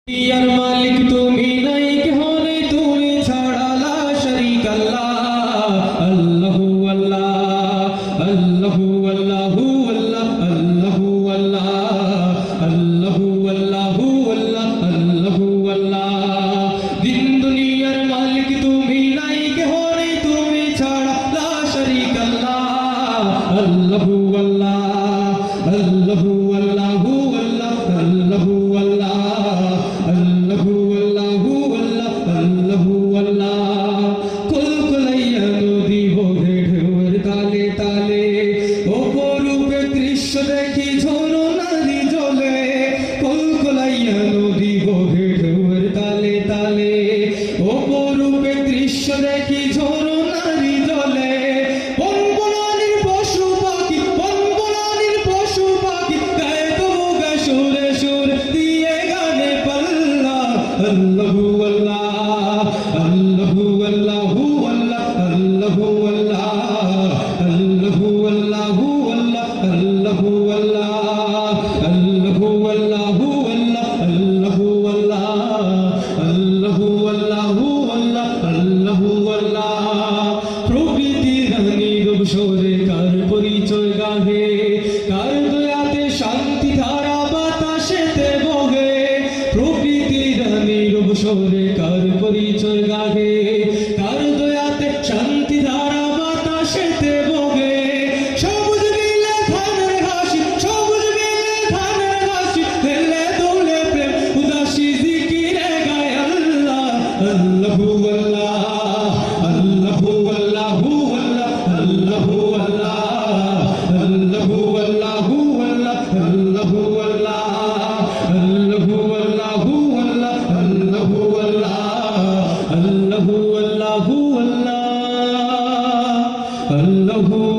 ইয়ার মালিক তুমি নাই কেহ নেই তুমি ছাড়া লা শরীক আল্লাহ আল্লাহু আল্লাহ আল্লাহু আল্লাহু আল্লাহ আল্লাহু আল্লাহ আল্লাহু আল্লাহু আল্লাহ আল্লাহু আল্লাহ দিন দুনিয়ার মালিক তুমি নাই কেহ নেই তুমি ছাড়া লা শরীক আল্লাহ আল্লাহু আল্লাহ আল্লাহু আল্লাহু আল্লাহ আল্লাহু আল্লাহ আল্লাহু আল্লাহু আল্লাহ আল্লাহু আল্লাহ কুল কুলাইয়া নদী বহে ঢেউয়ের তালে তালে অপরূপে দৃশ্য দেখি ঝরনারি জলে কুল কুলাইয়া নদী বহে ঢেউয়ের তালে তালে অপরূপে দৃশ্য দেখি ঝরনারি জলে বনবনানীর পশু পাখি বনবনানীর পশু পাখি গায়ে তবু গায়ে সুরে সুর দিয়ে গানে পাল্লা আল্লাহু আল্লাহ আল্লাহু আল্লাহু আল্লাহ আল্লাহু আল্লাহ আল্লাহু আল্লাহু আল্লাহ আল্লাহু আল্লাহ আল্লাহু আল্লাহু আল্লাহ আল্লাহু আল্লাহ আল্লাহু আল্লাহু আল্লাহ আল্লাহু আল্লাহ প্রকৃতির নীরব সুরে কার পরিচয় গাহে কার দয়াতে শান্তি ধারা বাতাসেতে বহে প্রকৃতির নীরব সুরে কার পরিচয় গাহে কার দয়াতে শান্তি ধারা বাতাসেতে বহে সবুজ বিলে ধানের ঘাসি সবুজ বিলে ধানের ঘাসি হেলে দোলে প্রেম উদাসী জিকিরে গায় আল্লাহ আল্লাহু আল্লাহ আল্লাহু আল্লাহু আল্লাহ আল্লাহু আল্লাহ আল্লাহু আল্লাহু আল্লাহ আল্লাহু আল্লাহ আল্লাহু আল্লাহু আল্লাহ আল্লাহু আল্লাহ আল্লাহু আল্লাহু আল্লাহ আল্লাহু